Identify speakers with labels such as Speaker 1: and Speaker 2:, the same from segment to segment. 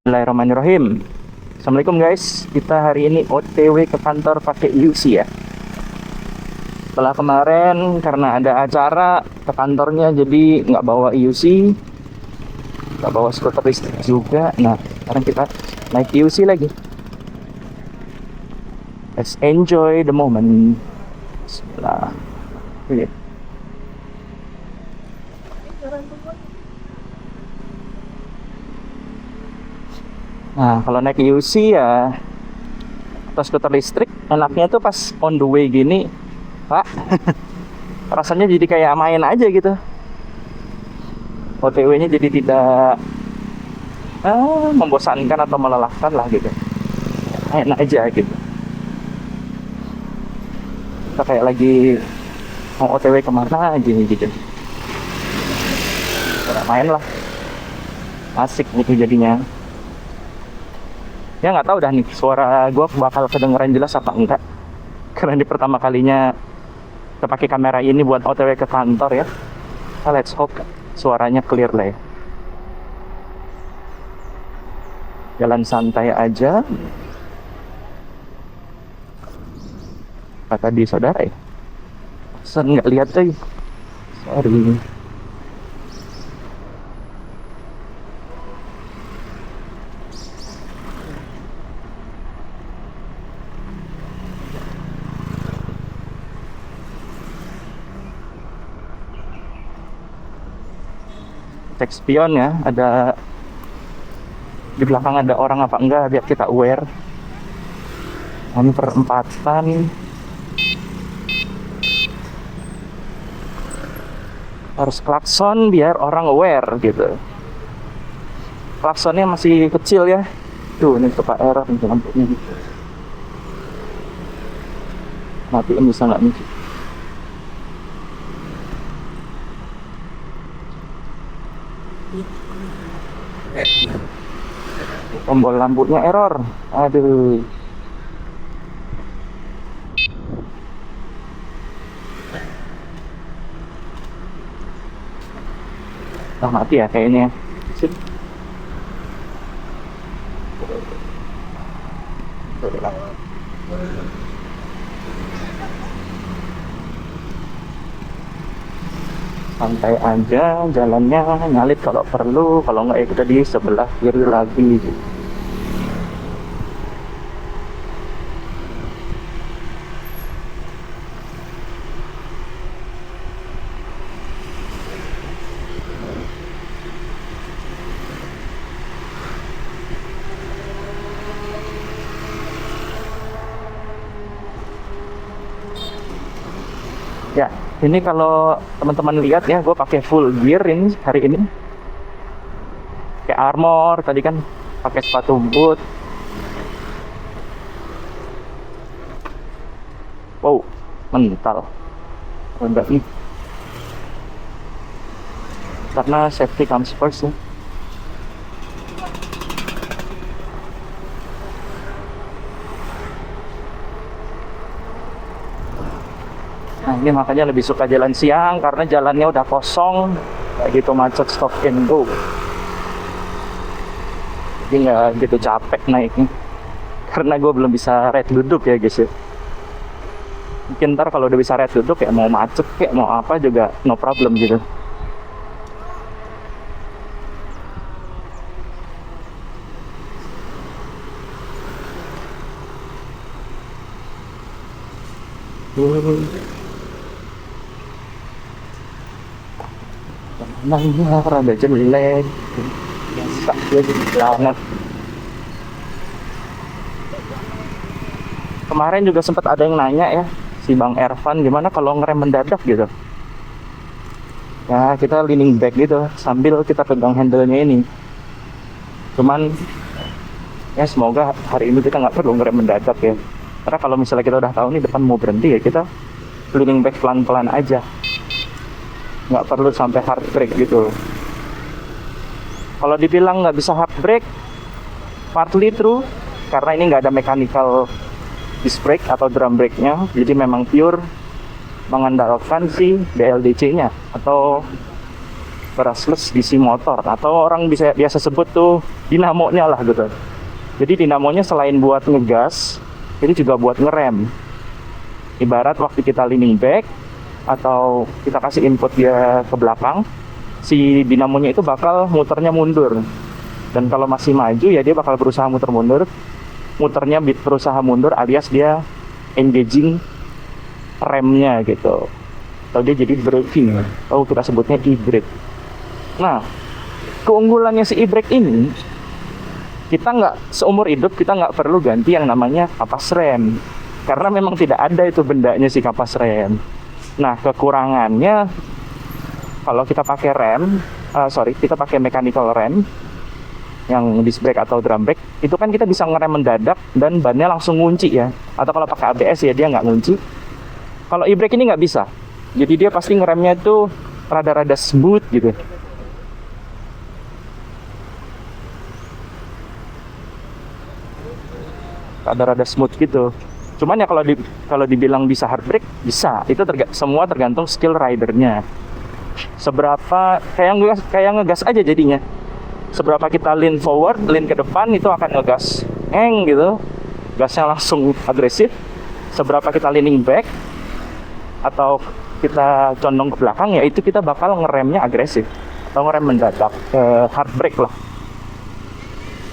Speaker 1: Bismillahirrahmanirrahim. Assalamualaikum guys. Kita hari ini OTW ke kantor pakai UC ya. Setelah kemarin karena ada acara ke kantornya, jadi nggak bawa UC, nggak bawa skuter listrik juga. Nah, sekarang kita naik UC lagi. Let's enjoy the moment. Bismillah. Oke. Nah, kalau naik UC ya atau skuter listrik, enaknya tuh pas on the way gini, Pak. Rasanya jadi kayak main aja gitu. OTW-nya jadi tidak membosankan atau melelahkan lah gitu. Main aja gitu. Kita kayak lagi mau OTW kemana gini gitu. Kita main lah. Asik gitu jadinya. Ya nggak tahu dah nih suara gue bakal kedengeran jelas apa enggak, karena ini pertama kalinya kita pakai kamera ini buat OTW ke kantor ya. Let's hope suaranya clear lah ya. Jalan santai aja kata di saudara ya. Sen nggak lihat deh, sorry. Cek spion ya, ada di belakang ada orang apa enggak biar kita aware. Ini perempatan, harus klakson biar orang aware gitu. Klaksonnya masih kecil ya. Tuh ini suka error nih lampunya gitu. Matiin bisa nggak nih? Tombol lampunya error. Aduh. Mati ya kayaknya. Sip. Santai aja jalannya, nyalip kalau perlu, kalau nggak ya kita di sebelah kiri lagi. Ya, ini kalau teman-teman lihat ya, gue pakai full gear ini hari ini. Kayak armor, tadi kan pakai sepatu boot. Wow, mental. Enggak nih. Karena safety comes first ya. Nah ini makanya lebih suka jalan siang karena jalannya udah kosong, kayak gitu macet, stop and go. Jadi nggak gitu capek naiknya. Karena gue belum bisa ride duduk ya guys ya. Mungkin ntar kalau udah bisa ride duduk ya mau macet kayak mau apa juga no problem gitu. Nangnya rada jelek, biasa ya jadi banget. Kemarin juga sempat ada yang nanya ya, si Bang Ervan gimana kalau ngerem mendadak gitu. Ya kita leaning back gitu sambil kita pegang handle-nya ini. Cuman ya semoga hari ini kita nggak perlu ngerem mendadak ya. Karena kalau misalnya kita udah tahu nih depan mau berhenti ya kita leaning back pelan-pelan aja. Nggak perlu sampai hard brake gitu. Kalau dibilang nggak bisa hard brake, partly true, karena ini nggak ada mechanical disc brake atau drum brake-nya, jadi memang pure mengandalkan si BLDC-nya atau brushless DC motor, atau orang bisa biasa sebut tuh dinamonya lah gitu. Jadi dinamonya selain buat ngegas, ini juga buat ngerem. Ibarat waktu kita leaning back atau kita kasih input dia ke belakang, si dinamonya itu bakal muternya mundur. Dan kalau masih maju ya dia bakal berusaha muter mundur. Muternya berusaha mundur alias dia engaging remnya gitu. Atau dia jadi braking. Oh, kita sebutnya e-brake. Nah, keunggulannya si e-brake ini, kita nggak seumur hidup kita nggak perlu ganti yang namanya kapas rem, karena memang tidak ada itu bendanya si kapas rem. Nah, kekurangannya kalau kita pakai kita pakai mechanical rem yang disc brake atau drum brake, itu kan kita bisa ngerem mendadak dan bannya langsung ngunci ya. Atau kalau pakai ABS ya dia nggak ngunci. Kalau e-brake ini nggak bisa, jadi dia pasti ngeremnya itu rada-rada smooth gitu. Rada-rada smooth gitu. Cuman ya kalau dibilang bisa hard brake, bisa. Itu semua tergantung skill ridernya. Seberapa kayak ngegas aja jadinya. Seberapa kita lean forward, lean ke depan, itu akan ngegas gitu. Gasnya langsung agresif. Seberapa kita leaning back atau kita condong ke belakang, ya itu kita bakal ngeremnya agresif atau ngerem mendadak, hard brake lah.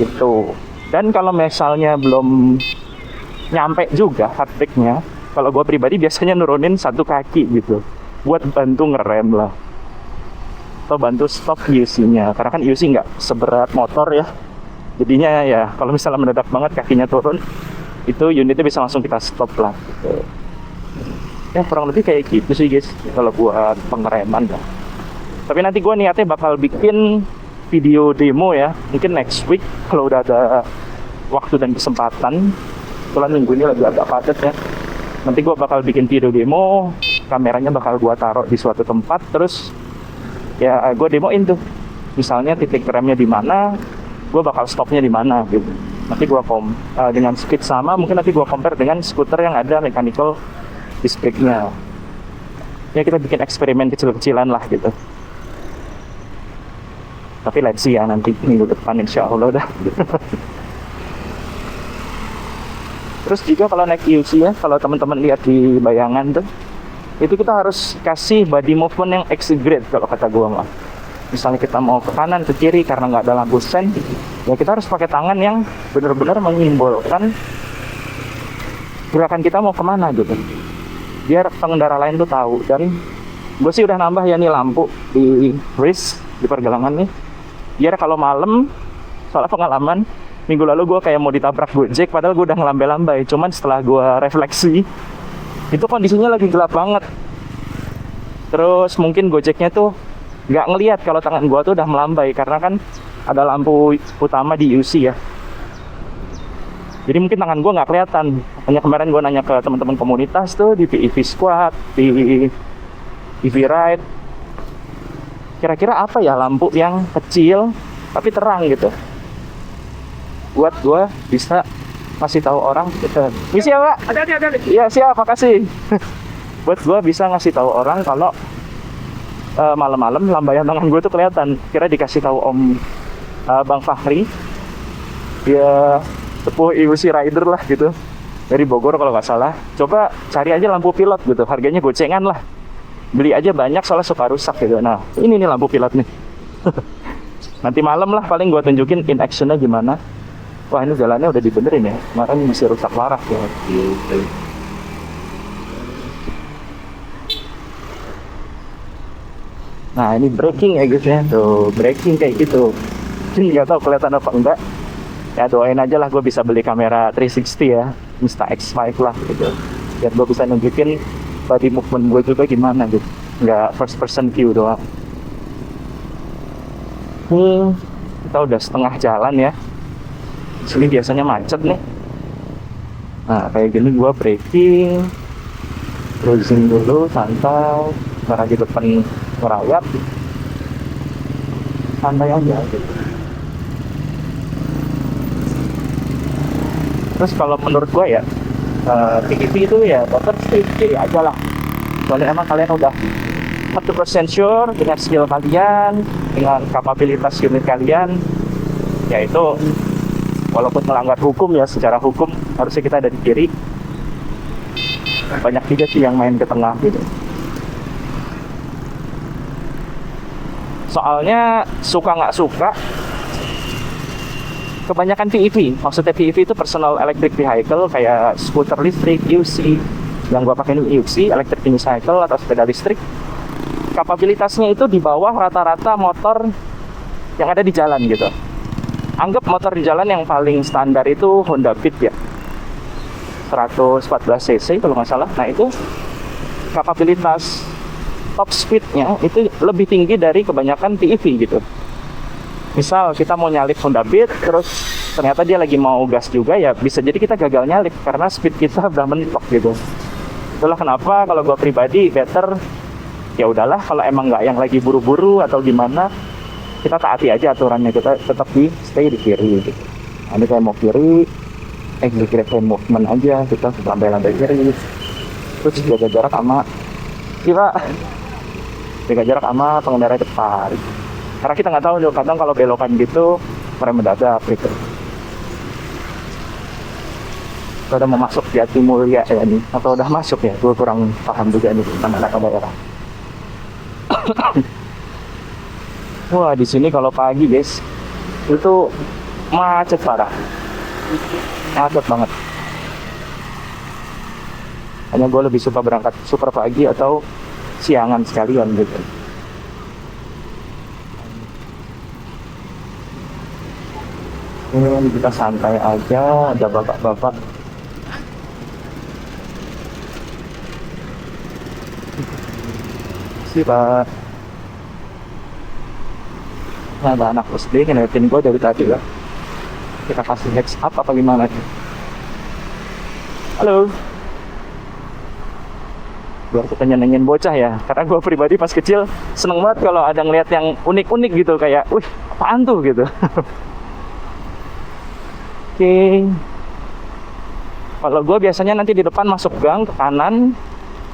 Speaker 1: Gitu. Dan kalau misalnya belum nyampe juga hard brake-nya, kalau gue pribadi biasanya nurunin satu kaki gitu buat bantu ngerem lah, atau bantu stop UC-nya, karena kan UC nggak seberat motor ya. Jadinya ya kalau misalnya mendadak banget kakinya turun, itu unitnya bisa langsung kita stop lah gitu. Ya kurang lebih kayak gitu sih guys kalau buat pengereman lah. Tapi nanti gue niatnya bakal bikin video demo ya, mungkin next week kalau udah ada waktu dan kesempatan. Kebetulan minggu ini lagi agak padat ya. Nanti gue bakal bikin video demo, kameranya bakal gue taruh di suatu tempat, terus ya gue demoin tuh. Misalnya titik remnya di mana, gue bakal stopnya di mana gitu. Nanti gue dengan speed sama, mungkin nanti gue compare dengan skuter yang ada mechanical disc brake-nya. Ya kita bikin eksperimen kecil-kecilan lah gitu. Tapi let's see ya, nanti minggu depan insya Allah dah. Terus juga kalau naik UC ya, kalau teman-teman lihat di bayangan tuh, itu kita harus kasih body movement yang exaggerate kalau kata gua mah. Misalnya kita mau ke kanan, ke kiri karena nggak ada lampu sen, ya kita harus pakai tangan yang benar-benar menyimbolkan gerakan kita mau kemana gitu. Biar pengendara lain tuh tahu. Dan gue sih udah nambah ya nih lampu di wrist, di pergelangan nih. Biar kalau malam, soalnya pengalaman minggu lalu gue kayak mau ditabrak Gojek, padahal gue udah ngelambai-lambai. Cuman setelah gue refleksi, itu kondisinya lagi gelap banget. Terus mungkin Gojeknya tuh nggak ngelihat kalau tangan gue tuh udah melambai, karena kan ada lampu utama di UC ya. Jadi mungkin tangan gue nggak kelihatan. Hanya kemarin gue nanya ke teman-teman komunitas tuh di EV Squad, di EV Ride, kira-kira apa ya lampu yang kecil tapi terang gitu, buat gue bisa ngasih tahu orang gitu. Misi ya Pak? Ada. Iya siap, makasih. Buat gue bisa ngasih tahu orang kalau malam-malam lambaian tangan gue tuh kelihatan. Kira dikasih tahu Om Bang Fahri, dia sepuh UC rider lah gitu, dari Bogor kalau nggak salah. Coba cari aja lampu pilot gitu, harganya gocengan lah. Beli aja banyak soalnya suka rusak gitu. Nah ini nih lampu pilot nih. Nanti malam lah paling gue tunjukin in actionnya gimana. Wah ini jalannya udah dibenerin ya, kemarin masih rusak parah ya. Nah ini braking ya guys ya, tuh braking kayak gitu. Ini nggak tahu kelihatan apa enggak. Ya doain aja lah gue bisa beli kamera 360 ya, Insta-X5 lah gitu, biar gue bisa nunjukin body movement gue juga gimana gitu, nggak first person view doang. Kita udah setengah jalan ya. Sini biasanya macet nih. Nah kayak gini gue braking, cruising dulu santai, karena di depan merayap, santai aja gitu. Terus kalau menurut gue ya, PEV itu ya dokter stay aja lah. Soalnya emang kalian udah 100% sure dengan skill kalian, dengan kapabilitas unit kalian, yaitu walaupun melanggar hukum ya, secara hukum harusnya kita ada di kiri. Banyak juga sih yang main ke tengah gitu. Soalnya suka nggak suka, kebanyakan PEV, maksudnya PEV itu personal electric vehicle, kayak skuter listrik, UC. Yang gua pakai ini UC, electric unicycle atau sepeda listrik. Kapabilitasnya itu di bawah rata-rata motor yang ada di jalan gitu. Anggap motor di jalan yang paling standar itu Honda Beat ya, 114 cc kalau nggak salah. Nah itu kapabilitas top speednya itu lebih tinggi dari kebanyakan PEV gitu. Misal kita mau nyalip Honda Beat, terus ternyata dia lagi mau gas juga, ya bisa jadi kita gagal nyalip karena speed kita udah mentok gitu. Itulah kenapa kalau gue pribadi better ya udahlah, kalau emang nggak yang lagi buru-buru atau gimana, kita taati aja aturannya, kita tetap stay di kiri gitu. Ini kayak mau kiri, executive movement aja, kita lambai-lambai kiri, terus jaga jarak sama pengendara depan. Karena kita nggak tahu, kadang kalau belokan gitu merem mendadak gitu. Kita udah mau masuk Jatimulya ya nih, atau udah masuk ya? Gue kurang paham juga nih tentang daerah. Wah, di sini kalau pagi guys, itu macet parah, macet banget. Hanya gue lebih suka berangkat super pagi atau siangan sekalian gitu. Ini kita santai aja, ada bapak-bapak. Si Pak. Nah, ada anak SD ngeliatin gue dari tadi lah. Kita kasih heads up apa gimana nih? Halo. Biar kita nyenengin bocah ya. Karena gue pribadi pas kecil seneng banget kalau ada ngeliat yang unik-unik gitu, kayak, wih, apaan tuh gitu. Oke. Kalau gue biasanya nanti di depan masuk gang ke kanan,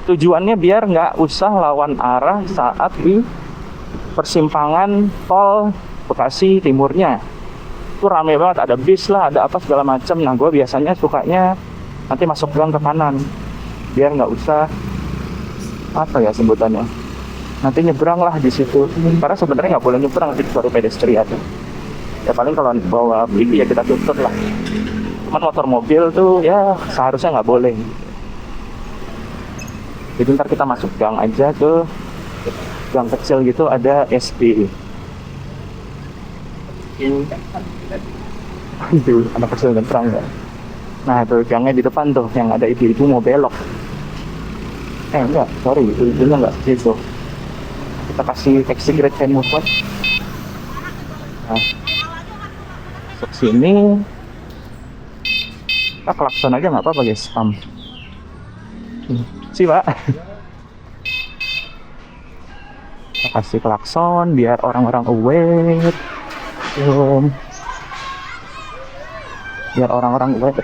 Speaker 1: tujuannya biar nggak usah lawan arah saat di persimpangan tol Bekasi Timurnya. Itu rame banget, ada bis lah, ada apa segala macam. Nah, gue biasanya sukanya nanti masuk gang ke kanan, biar nggak usah apa ya sebutannya, nanti nyebrang lah di situ. Karena sebenarnya nggak boleh nyebrang, nanti baru pedestrian. Ya paling kalau bawa beli ya kita tuntut lah. Cuman motor mobil tuh ya seharusnya nggak boleh. Jadi ntar kita masuk gang aja ke gang kecil gitu, ada SP. Itu anak kecil dan terang ya. Nah itu gangnya di depan tuh, yang ada ibu-ibu mau belok. Enggak, sorry, ibu-ibunya nggak gitu. Kita kasih exit hand movement. Nah, masuk sini. Kita klakson aja nggak apa-apa guys, spam. Sih Pak. Kita kasih klakson biar orang-orang aware. Biar orang-orang aware.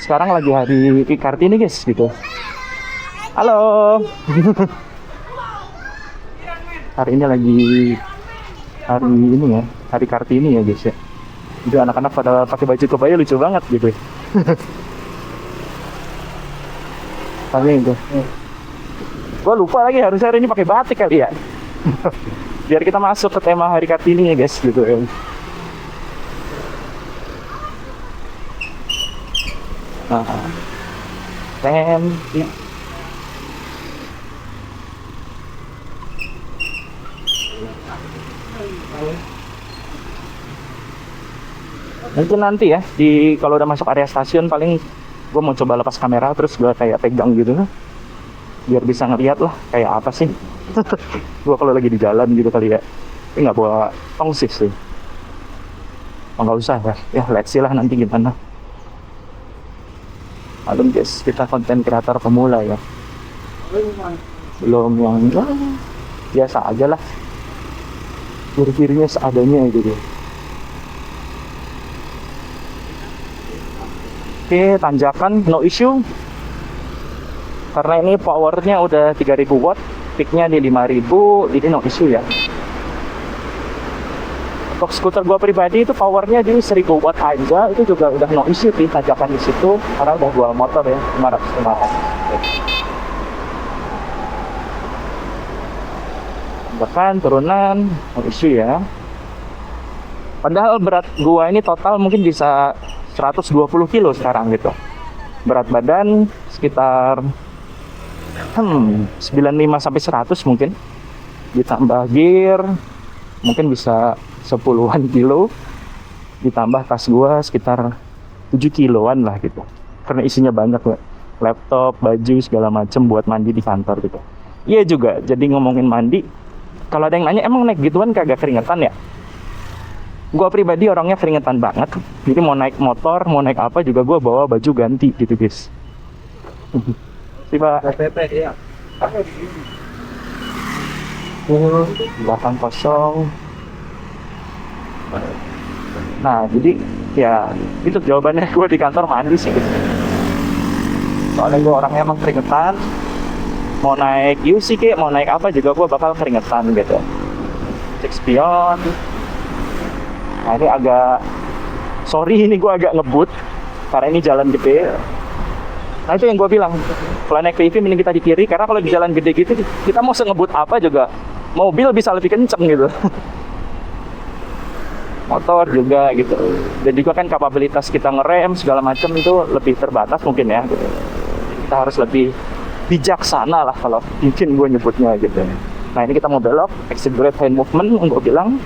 Speaker 1: Sekarang lagi hari Kartini guys gitu. Halo. Hari ini lagi hari ini ya, hari Kartini ya guys ya. Jadi anak-anak pada pakai baju kebaya lucu banget gitu. Paling itu. Gua lupa lagi, harusnya hari ini pakai batik kali ya. Biar kita masuk ke tema hari Kartini ya guys gitu ya. Nah, ya. Mungkin nanti ya, kalau udah masuk area stasiun paling gue mau coba lepas kamera terus gue kayak pegang gitu, biar bisa ngeliat lah kayak apa sih. Gue kalau lagi di jalan gitu kali ya, tapi nggak bawa tongsis sih. Nggak usah ya, let's see lah nanti gimana. Malum guys, kita konten kreator pemula ya, belum yang biasa aja lah, kiri-kirinya seadanya gitu. Oke, tanjakan no issue karena ini powernya udah 3000 watt. peaknya di 5.000, ini no issue ya. Untuk skuter gua pribadi itu powernya di 1000 watt aja, itu juga udah no issue sih tanjakan di situ, karena udah dual motor ya, 500 bahkan turunan no issue ya. Padahal berat gua ini total mungkin bisa 120 kilo sekarang gitu. Berat badan sekitar 95 sampai 100 mungkin. Ditambah gear mungkin bisa 10-an kilo, ditambah tas gua sekitar 7 kiloan lah gitu, karena isinya banyak ya, laptop, baju segala macem buat mandi di kantor gitu. Iya juga, jadi ngomongin mandi, kalau ada yang nanya emang naik gituan kagak keringetan ya, gua pribadi orangnya keringetan banget, jadi mau naik motor mau naik apa juga gua bawa baju ganti gitu guys. Sih pak, ya. Belakang kosong. Nah, jadi ya itu jawabannya gue di kantor mandi sih gitu. Soalnya gue orangnya emang keringetan. Mau naik UC kek, mau naik apa juga gue bakal keringetan gitu. Cek spion. Nah ini agak, sorry ini gue agak ngebut karena ini jalan gede. Nah itu yang gue bilang, kalau naik PV mending kita di kiri, karena kalau di jalan gede gitu kita mau sengebut apa juga mobil bisa lebih kenceng gitu. Motor juga gitu, dan juga kan kapabilitas kita ngerem segala macam itu lebih terbatas mungkin ya gitu. Kita harus lebih bijaksana lah kalau mungkin gue nyebutnya gitu. Nah ini kita mau belok, accelerate hand movement gue bilang,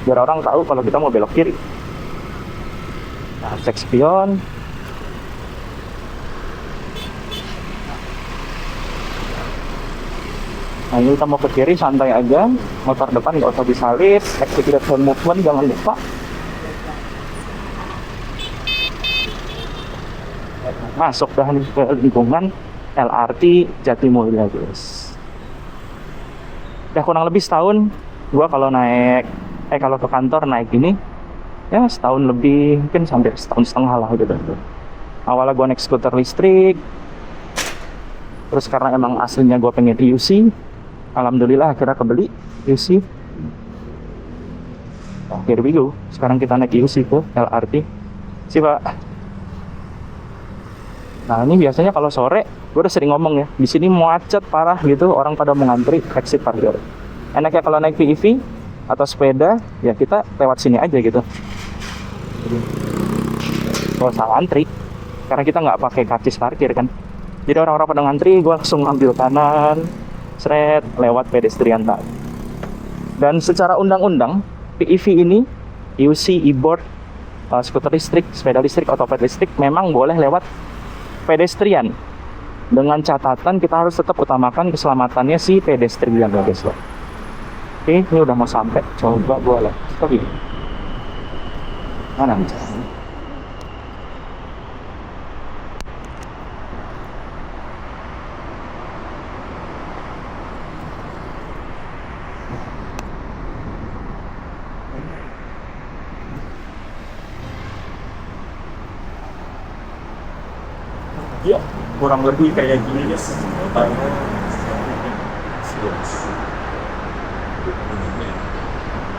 Speaker 1: biar orang tahu kalau kita mau belok kiri. Nah cek spion. Nah ini kita mau ke kiri santai aja, motor depan nggak usah disalip, execute hand movement jangan lupa. Masuk dah nih ke lingkungan LRT Jatimulya guys. Udah kurang lebih setahun gua kalau kalau ke kantor naik ini ya setahun lebih, mungkin sampai setahun setengah lah gitu. Awalnya gua naik skuter listrik, terus karena emang aslinya gua pengen UC, alhamdulillah akhirnya kebeli UC. Here we go. Sekarang kita naik UC ke LRT. Sih pak. Nah ini biasanya kalau sore, gue udah sering ngomong ya, di sini macet parah gitu, orang pada mau ngantri exit parkir. Enaknya kalau naik PEV atau sepeda, ya kita lewat sini aja gitu. Gak usah antri, karena kita nggak pakai karcis parkir kan. Jadi orang-orang pada ngantri, gue langsung ambil kanan, seret, lewat pedestrian tadi. Dan secara undang-undang, PEV ini, UC, e-board, skuter listrik, sepeda listrik, otopet listrik, memang boleh lewat pedestrian. Dengan catatan kita harus tetap utamakan keselamatannya si pedestrian ya guys. Oke, ini udah mau sampai. Coba gue lihat. Oke. Mana nih? Ya, kurang lebih kayak gini guys.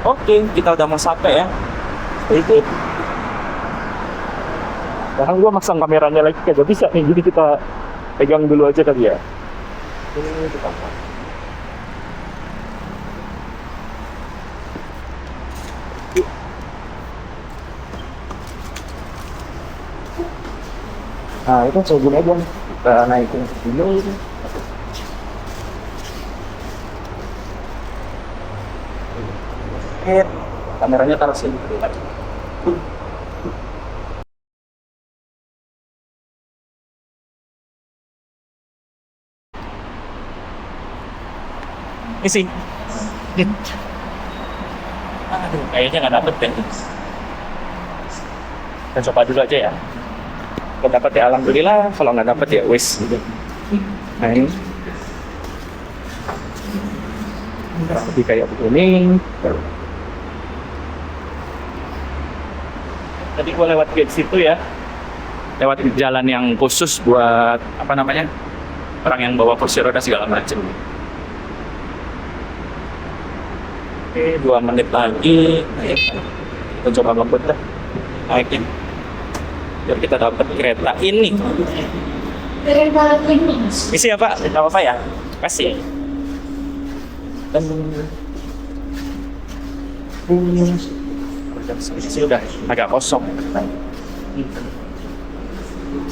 Speaker 1: Oke, kita udah mau sampai ya. Itu. Sekarang gua masang kameranya lagi kagak bisa nih, jadi kita pegang dulu aja kali ya. Ini kita. Nah itu coba aja kita naikin dulu. Kameranya taruh sini. Isi. Aduh, kayaknya nggak dapet deh. Kita coba dulu aja ya. Kalau dapat ya alhamdulillah, kalau nggak dapat ya wis. Nah ini lebih kayak begini. Tadi gua lewat gate situ ya, lewat jalan yang khusus buat apa namanya, orang yang bawa kursi roda segala macam. Oke, 2 menit lagi. Naik. Kita coba ngebut dah. Naikin. Biar kita dapat kereta ini. Misi ya Pak? Tidak apa-apa ya? Kasih. Dan jam segini udah agak kosong.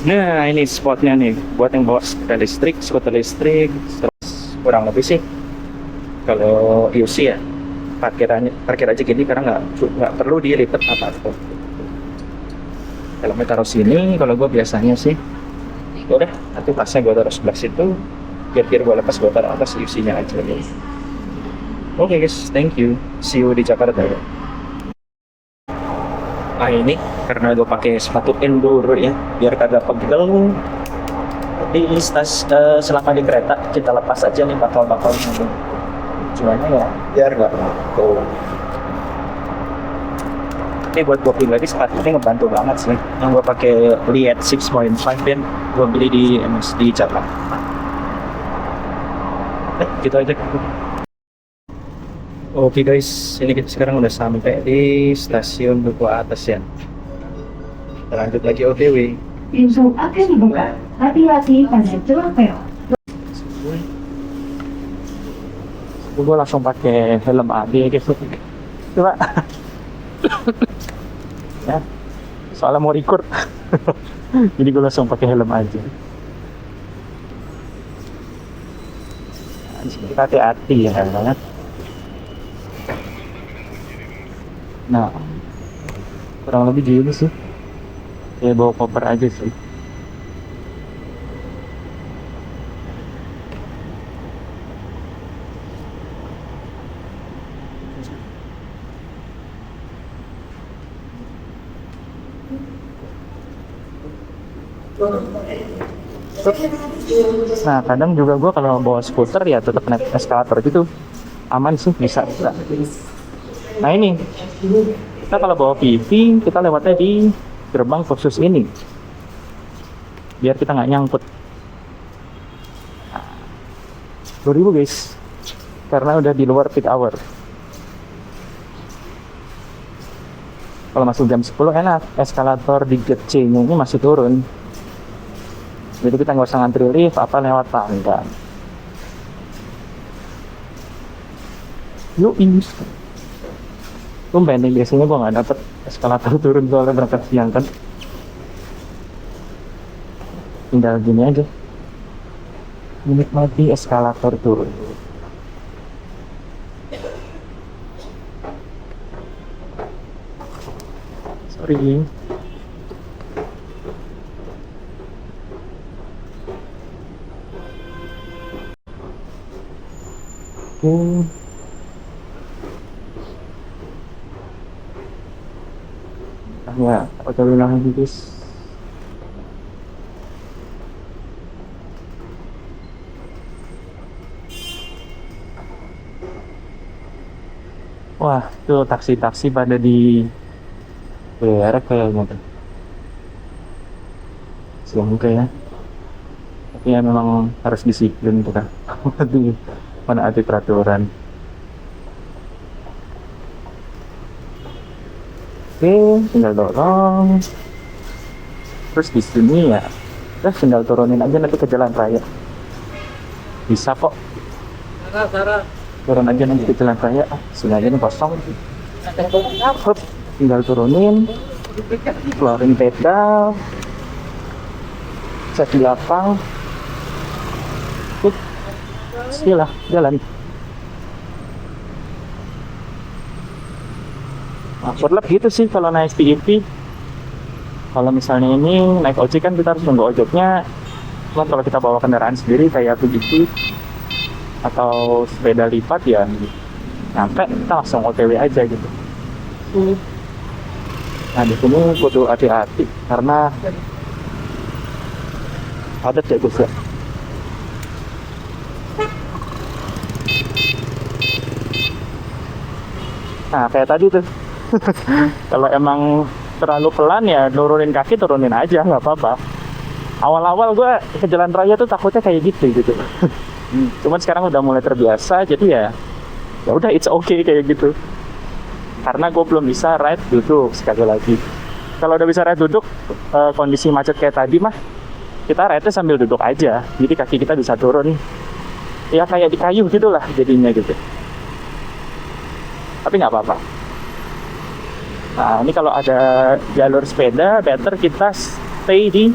Speaker 1: Nah ini spotnya nih buat yang bawa skuter listrik, terus kurang lebih sih kalau UC ya parkir aja gini karena nggak perlu dilipat apa-apa. Kalau taruh sini, kalau gue biasanya sih udah nanti tasnya gue taruh sebelah situ, biar gue lepas gue taruh atas UC-nya aja. Oke guys, thank you, see you di Jakarta. Nah ini karena gue pakai sepatu enduro ya, biar kagak pegel di selama di kereta kita lepas aja nih bakal cumannya ya biar nggak tuh. Ini buat gue pribadi sepatu ini ngebantu banget sih. Yang gue pakai Liet 6.5 pin, gue beli di MSD Jakarta. Gitu aja. Oke guys, ini kita sekarang udah sampai di stasiun Duku Atas ya. Kita lanjut lagi OTW.
Speaker 2: Pintu akan dibuka. Hati-hati pada celah peron.
Speaker 1: Gue langsung pakai helm AD gitu. Coba. Ya, soalnya mau record. Jadi gue langsung pakai helm aja. Kita hati-hati ya. Nah, kurang lebih gini sih. Kayak bawa koper aja sih. Nah, kadang juga gue kalau bawa skuter ya tetap naik eskalator gitu. Aman sih, bisa. Nah ini, kita kalau bawa PV, kita lewatnya di gerbang khusus ini. Biar kita nggak nyangkut. 2000 guys, karena udah di luar peak hour. Kalau masuk jam 10 enak, eskalator di gate C-nya ini masih turun. Jadi kita nggak usah ngantri lift, apa lewat tangga. Yuk ini. Tumben nih, biasanya gua nggak dapet eskalator turun soalnya berangkat siang kan. Tinggal gini aja, menikmati eskalator turun. Sorry. Oke. Ya, aku bilang guys. Wah, tuh taksi-taksi pada di kayaknya tuh. Semoga ya. Tapi ya memang harus disiplin tuh kan. Menaati peraturan. Oke, tinggal dorong. Terus di sini ya, tinggal turunin aja nanti ke jalan raya. Bisa kok. Turun aja nanti ke jalan raya. Sini aja nih kosong. Hup, tinggal turunin, keluarin pedal, set di lapang. Silah, jalan. Nah, kurang gitu sih kalau naik PEV. Kalau misalnya ini naik ojek kan kita harus nunggu ojeknya. Cuma kalau kita bawa kendaraan sendiri kayak PEV atau sepeda lipat ya nyampe kita langsung OTW aja gitu. Nah di sini kudu hati-hati karena padat ya guys ya. Nah kayak tadi tuh. Kalau emang terlalu pelan ya nurunin kaki, turunin aja, nggak apa-apa. Awal-awal gue ke jalan raya tuh takutnya kayak gitu. Cuman sekarang udah mulai terbiasa, jadi ya Ya udah, it's okay kayak gitu. Karena gue belum bisa ride duduk sekali lagi. Kalau udah bisa ride duduk, kondisi macet kayak tadi mah, kita ride sambil duduk aja. Jadi kaki kita bisa turun. Ya kayak di kayu gitulah jadinya gitu. Tapi nggak apa-apa. Nah ini kalau ada jalur sepeda, better kita stay di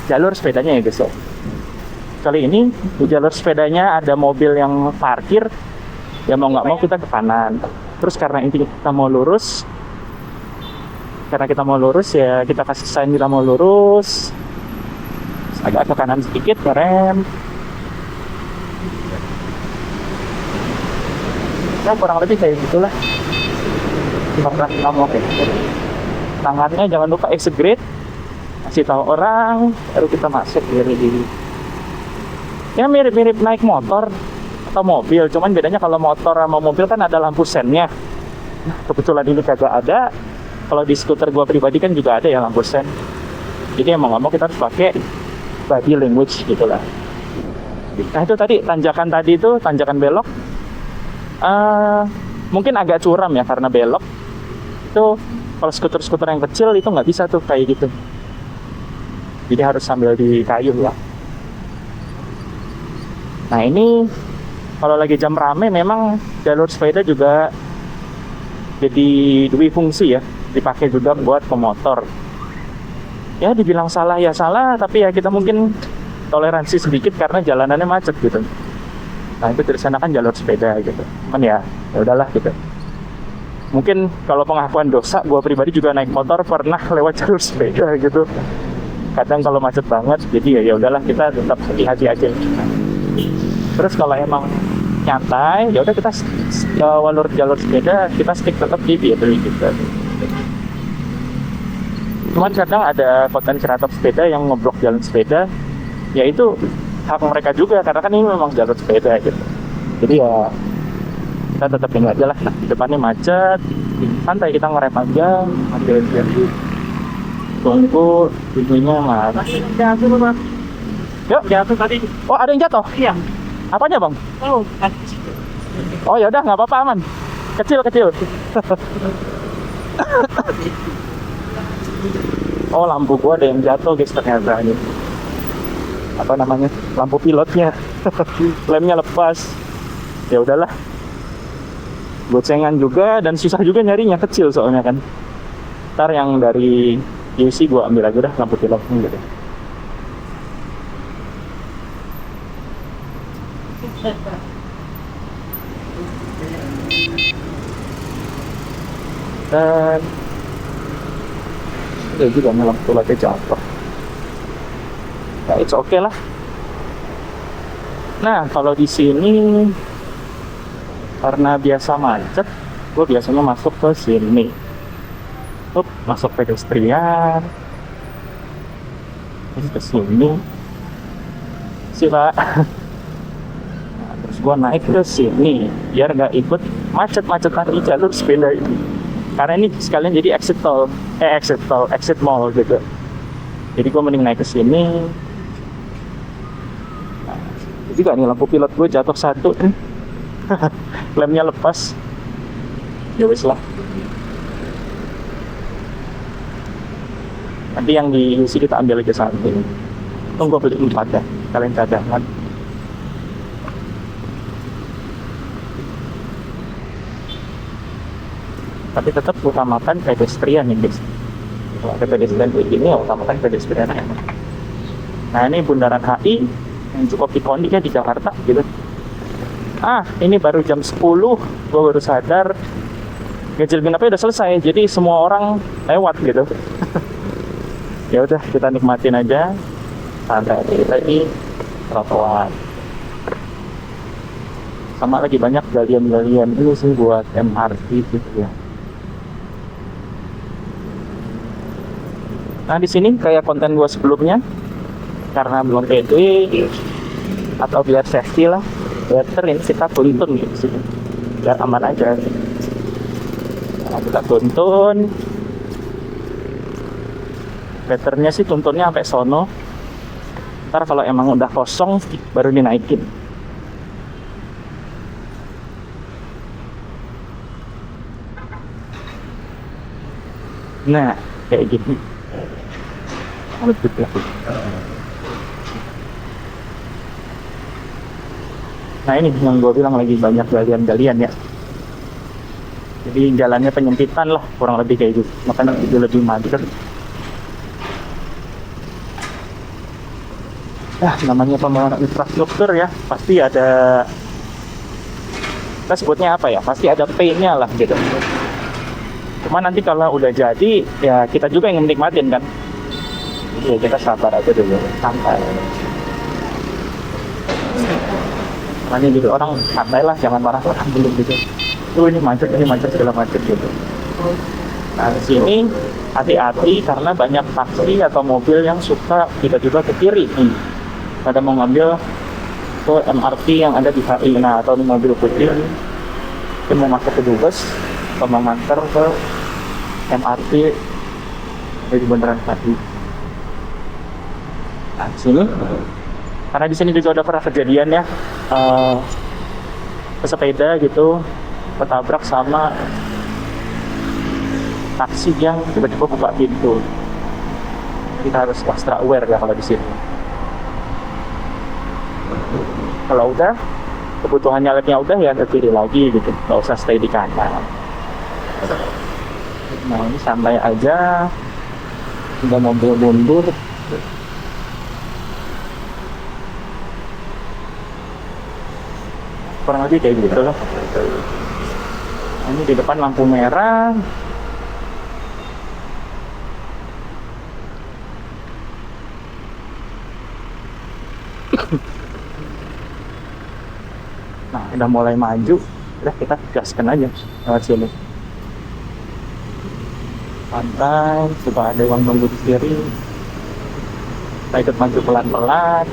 Speaker 1: jalur sepedanya ya guys. Kali ini di jalur sepedanya ada mobil yang parkir, ya mau nggak mau kita ke kanan. Terus karena ini kita mau lurus, ya kita kasih sign kita mau lurus, agak ke kanan sedikit, rem. Ya kurang lebih kayak gitulah. Oke. Tangannya jangan lupa exit grade, kasih tahu orang, baru kita masuk dari diri. Ya mirip-mirip naik motor atau mobil, cuman bedanya kalau motor sama mobil kan ada lampu sennya. Nah, kebetulan ini kagak ada. Kalau di skuter gua pribadi kan juga ada ya lampu sen. Jadi emang nggak mau kita harus pakai body language gitulah. Nah itu tadi tanjakan belok. Mungkin agak curam ya karena belok. Itu kalau skuter-skuter yang kecil itu nggak bisa tuh kayak gitu. Jadi harus sambil di kayu ya. Nah ini kalau lagi jam rame memang jalur sepeda juga jadi dua fungsi ya, dipakai juga buat pemotor. Ya dibilang salah ya salah, tapi ya kita mungkin toleransi sedikit karena jalanannya macet gitu. Nah itu dari sana kan jalur sepeda gitu. Cuman ya udahlah gitu. Mungkin kalau pengakuan dosa, gue pribadi juga naik motor pernah lewat jalur sepeda gitu. Kadang kalau macet banget, jadi ya udahlah kita tetap hati-hati aja. Terus kalau emang nyantai, ya udah kita jalur sepeda, kita stick tetap di BRI gitu. Cuman kadang ada konten kreator sepeda yang ngeblok jalan sepeda, ya itu hak mereka juga karena kan ini memang jalur sepeda gitu. Jadi ya kita tetap ini aja lah. Di depannya macet, santai kita ngerem aja, ambil BRI. Tunggu pintunya mana? Yuk, jatuh tadi. Oh ada yang jatuh? Iya. Apanya bang? Oh ya udah nggak apa-apa, aman. Kecil. Oh lampu gua ada yang jatuh guys ternyata ini. Apa namanya? Lampu pilotnya. Lemnya lepas. Ya udahlah. Gocengan juga dan susah juga nyarinya, kecil soalnya kan. Ntar yang dari UC gua ambil aja dah lampu pilotnya gitu. Dan itu juga lampu lampu jatuh. Ya it's okay lah. Nah kalau di sini karena biasa macet, gue biasanya masuk ke sini. Masuk pedestrian. Terus ke sini. Pak. Nah, terus gue naik ke sini biar nggak ikut macet-macetan di jalur sepeda ini. Karena ini sekalian jadi exit mall gitu. Jadi gue mending naik ke sini. Nah, juga nih lampu pilot gue jatuh satu. Lemnya lepas. Ya wis lah. Nanti yang di UC kita ambil aja satu. Tunggu beli 4 ya. Kalian cadangan. Tapi tetap utamakan pedestrian nih guys. Kalau ada pedestrian kayak gini, ya utamakan pedestrian aja. Nah ini bundaran HI yang cukup ikonik ya di Jakarta gitu. Ini baru jam 10, gue baru sadar ganjil genapnya udah selesai, jadi semua orang lewat gitu. Ya udah kita nikmatin aja, santai lagi trotoar. Sama lagi banyak galian-galian ini sih buat MRT gitu ya. Nah di sini kayak konten gua sebelumnya, karena belum pede atau biar safety lah, better ini kita tuntun gitu sih, biar aman aja. Nah, kita tuntun, betternya sih tuntunnya sampai sono. Ntar kalau emang udah kosong baru dinaikin. Nah, kayak gini. Lebih bagus. Nah ini yang gue bilang lagi banyak galian-galian ya. Jadi jalannya penyempitan lah, kurang lebih kayak gitu. Makanya itu lebih macet. Namanya pembangunan infrastruktur ya, pasti ada, kita sebutnya apa ya, pasti ada pain-nya lah gitu. Cuma nanti kalau udah jadi, ya kita juga yang menikmatin kan. Jadi kita sabar aja dulu, santai. Makanya gitu, orang santai lah, jangan marah-marah dulu gitu. Ini macet segala macet gitu. Nah di sini hati-hati karena banyak taksi atau mobil yang suka tiba-tiba ke kiri nih. Pada mau ngambil ke MRT yang ada di HI, nah atau di mobil putih dia mau masuk ke Dubes atau mau nganter ke MRT dari Bundaran HI. Nah di sini karena di sini juga udah pernah kejadian ya, pesepeda gitu ketabrak sama taksi yang tiba-tiba buka pintu. Kita harus extra aware ya kalau di sini. Kalau udah kebutuhan nyalipnya udah ya ke kiri lagi gitu, nggak usah stay di kanan. Nah ini santai aja, udah mobil mundur. Kurang lebih kayak gitu loh. Ini di depan lampu merah. Nah, udah mulai maju, udah kita gaskan aja lewat sini. Santai, suka ada yang nunggu di kiri. Kita ikut maju pelan-pelan.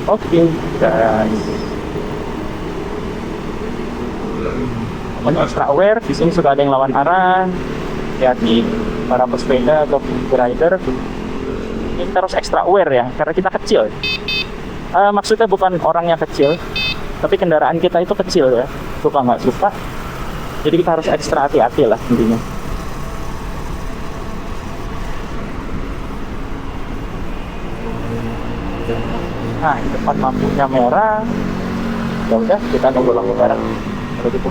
Speaker 1: Oke, guys. Namanya extra aware, di sini suka ada yang lawan arah. Hati-hati para pesepeda atau rider. Ini kita harus extra aware ya, karena kita kecil. Maksudnya bukan orangnya kecil, tapi kendaraan kita itu kecil ya, suka nggak suka. Jadi kita harus ekstra hati-hati lah intinya. Nah di depan lampunya merah, ya udah kita nunggu lampu merah. Kalau gitu.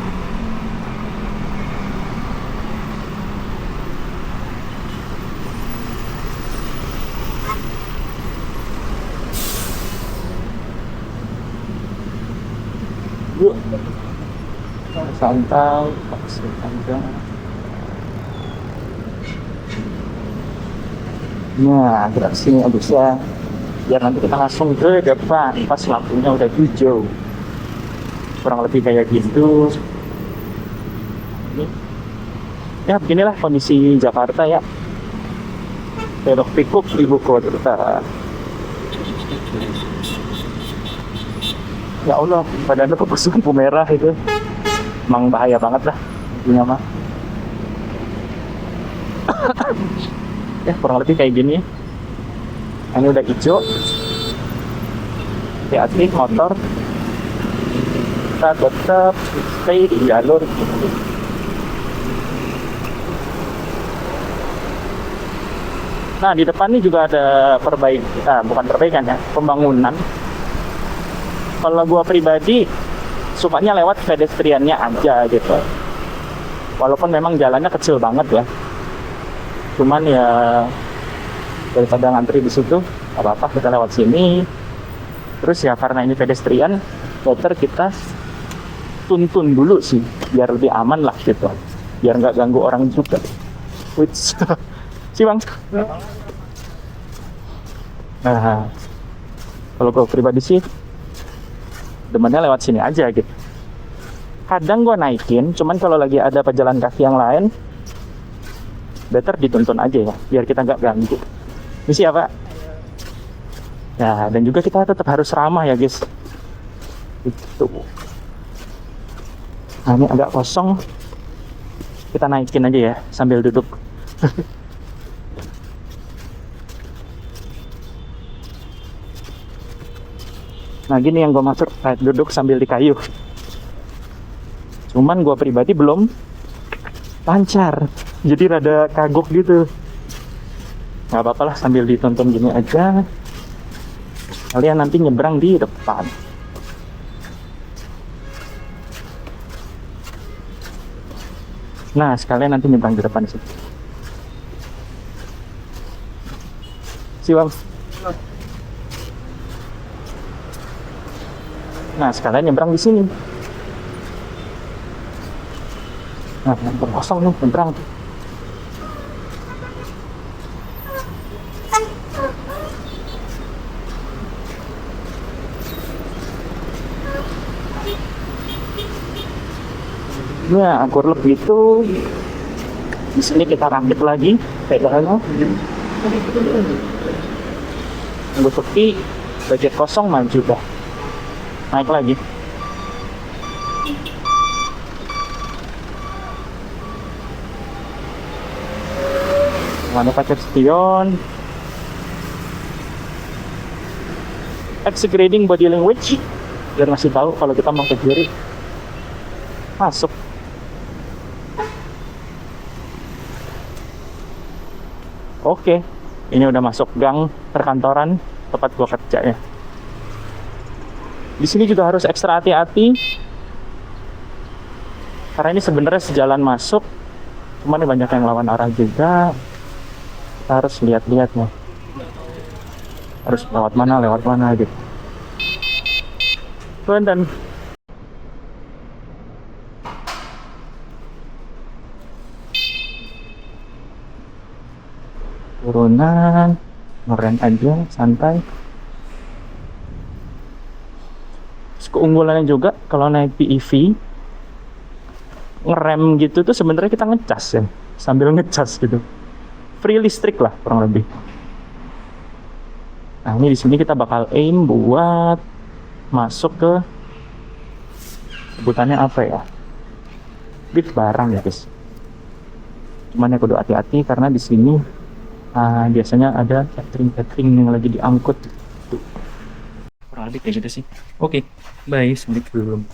Speaker 1: Yuk, santai, panjang. Nah, gerak sini abisnya, biar nanti kita langsung ke depan pas lampunya udah hijau. Kurang lebih kayak gitu. Ya beginilah kondisi Jakarta ya. Hiruk pikuk ibu kota. Ya Allah, badannya kebusuk lampu merah itu. Emang bahaya banget lah intinya mah. Ya kurang lebih kayak gini. Ini udah hijau. Hati-hati motor. Kita tetap stay di jalur. Nah di depan ini juga ada bukan perbaikan ya, pembangunan. Kalau gua pribadi sukanya lewat pedestriannya aja gitu. Walaupun memang jalannya kecil banget ya. Cuman ya daripada ngantri di situ, apa-apa kita lewat sini. Terus ya karena ini pedestrian, better kita tuntun dulu sih, biar lebih aman lah gitu. Biar nggak ganggu orang juga. Which sih bang. Nah, kalau gue pribadi sih demennya lewat sini aja gitu. Kadang gue naikin, cuman kalau lagi ada pejalan kaki yang lain, better dituntun aja ya, biar kita nggak ganggu. Ini siapa? Nah, dan juga kita tetap harus ramah ya guys. Itu. Nah, ini agak kosong. Kita naikin aja ya, sambil duduk. Nah gini yang gue maksud, duduk sambil di kayu. Cuman gue pribadi belum lancar. Jadi rada kagok gitu. Nggak apa-apa lah, sambil ditonton gini aja. Kalian nanti nyebrang di depan. Nah, sekalian nanti nyebrang di depan sih. Siwang. Nah, sekalian nyebrang di sini. Nah, yang kosong nih, nyebrang. Nah, kurang lebih itu di sini kita rakit lagi pegangannya. Tunggu sepi, bagian kosong maju dah. Naik lagi. Mana pakai spion. Executing body language biar ngasih tahu kalau kita mau ke kiri. Masuk. Oke, ini udah masuk gang perkantoran tempat gua kerja ya. Di sini juga harus ekstra hati-hati karena ini sebenarnya sejalan masuk, cuman ini banyak yang lawan arah juga. Kita harus lihat-lihat nih, harus lewat mana gitu. Dan turunan ngerem aja santai. Terus keunggulannya juga kalau naik PEV ngerem gitu tuh sebenarnya kita ngecas ya, sambil ngecas gitu, free listrik lah kurang lebih. Nah, ini di sini kita bakal aim buat masuk ke sebutannya apa ya, lift barang ya guys. Cuman ya kudu hati-hati karena di sini biasanya ada catering yang lagi diangkut tuh. Kurang lebih kayak gitu sih. Oke, bye, assalamualaikum.